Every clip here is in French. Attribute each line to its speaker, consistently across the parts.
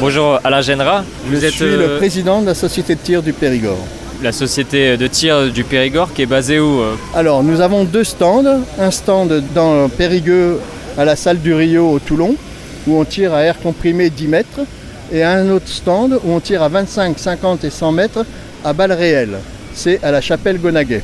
Speaker 1: Bonjour Alain Genera,
Speaker 2: Je suis le président de la société de tir du Périgord.
Speaker 1: La société de tir du Périgord qui est basée où
Speaker 2: Alors nous avons deux stands, un stand dans Périgueux à la salle du Rio au Toulon où on tire à air comprimé 10 mètres et un autre stand où on tire à 25, 50 et 100 mètres à balles réelles. C'est à la chapelle Gonaguet.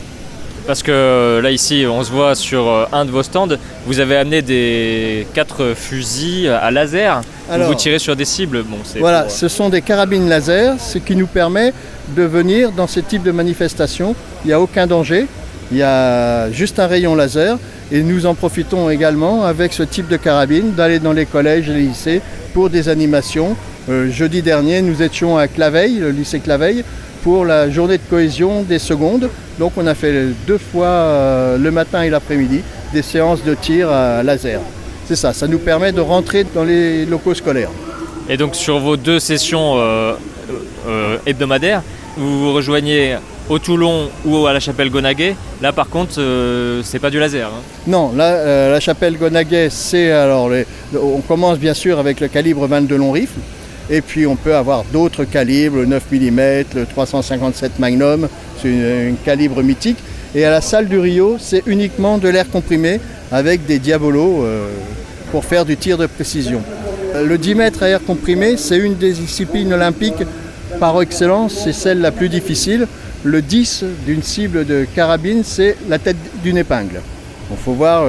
Speaker 1: Parce que là ici on se voit sur un de vos stands, vous avez amené des 4 fusils à laser où vous tirez sur des cibles. Bon,
Speaker 2: voilà, ce sont des carabines laser, ce qui nous permet de venir dans ce type de manifestation. Il n'y a aucun danger, il y a juste un rayon laser et nous en profitons également avec ce type de carabine d'aller dans les collèges et les lycées pour des animations. Jeudi dernier nous étions à Claveil, le lycée Claveil, pour la journée de cohésion des secondes. Donc on a fait 2 fois le matin et l'après-midi des séances de tir à laser. C'est ça, ça nous permet de rentrer dans les locaux scolaires.
Speaker 1: Et donc sur vos 2 sessions hebdomadaires, vous vous rejoignez au Toulon ou à la chapelle Gonaguet. Là par contre, c'est pas du laser. Hein.
Speaker 2: Non, là, la chapelle Gonaguet, c'est alors on commence bien sûr avec le calibre 22 long rifle. Et puis on peut avoir d'autres calibres, le 9 mm, le 357 Magnum, c'est un calibre mythique. Et à la salle du Rio, c'est uniquement de l'air comprimé avec des diabolos pour faire du tir de précision. Le 10 mètres à air comprimé, c'est une des disciplines olympiques par excellence, c'est celle la plus difficile. Le 10 d'une cible de carabine, c'est la tête d'une épingle. Il faut voir,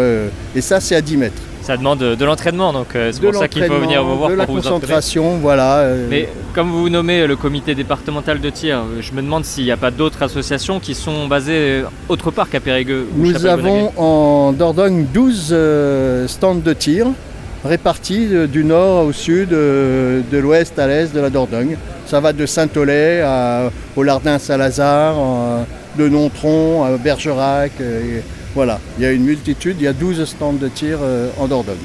Speaker 2: et ça c'est à 10 mètres.
Speaker 1: Ça demande de l'entraînement, donc c'est pour ça qu'il faut venir vous voir
Speaker 2: de
Speaker 1: pour
Speaker 2: la
Speaker 1: vous
Speaker 2: concentration, voilà.
Speaker 1: Mais comme vous nommez le comité départemental de tir, je me demande s'il n'y a pas d'autres associations qui sont basées autre part qu'à Périgueux.
Speaker 2: Nous avons en Dordogne 12 stands de tir répartis du nord au sud, de l'ouest à l'est de la Dordogne. Ça va de Saint-Olay au Lardin-Saint-Lazare, de Nontron à Bergerac. Voilà, il y a une multitude, il y a 12 stands de tir en Dordogne.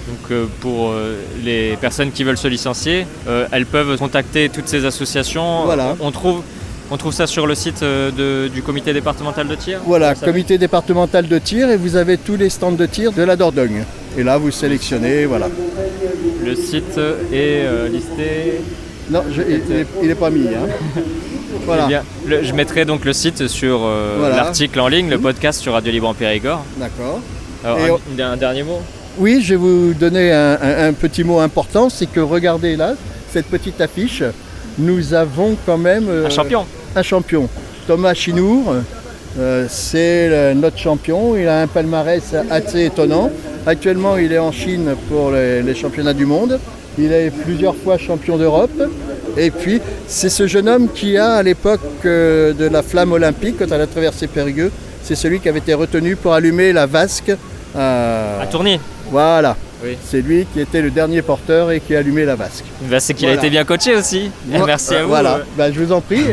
Speaker 1: Donc pour les personnes qui veulent se licencier, elles peuvent contacter toutes ces associations.
Speaker 2: Voilà.
Speaker 1: On trouve ça sur le site du comité départemental de tir.
Speaker 2: Voilà, comité départemental de tir, et vous avez tous les stands de tir de la Dordogne. Et là, vous sélectionnez, voilà.
Speaker 1: Le site est listé.
Speaker 2: Non, il n'est pas mis. Hein. Voilà.
Speaker 1: Eh bien, je mettrai donc le site sur l'article en ligne, le podcast sur Radio Libre en Périgord.
Speaker 2: D'accord.
Speaker 1: Alors, un dernier mot ?
Speaker 2: Oui, je vais vous donner un petit mot important, c'est que regardez là, cette petite affiche, nous avons quand même un champion. Thomas Chinour, c'est notre champion, il a un palmarès assez étonnant. Actuellement, il est en Chine pour les championnats du monde. Il est plusieurs fois champion d'Europe. Et puis, c'est ce jeune homme qui a, à l'époque de la flamme olympique, quand elle a traversé Périgueux, c'est celui qui avait été retenu pour allumer la vasque
Speaker 1: à Tourny.
Speaker 2: Voilà.
Speaker 1: Oui.
Speaker 2: C'est lui qui était le dernier porteur et qui a allumé la vasque.
Speaker 1: C'est qu'il a été bien coaché aussi. Merci à vous.
Speaker 2: Voilà, je vous en prie.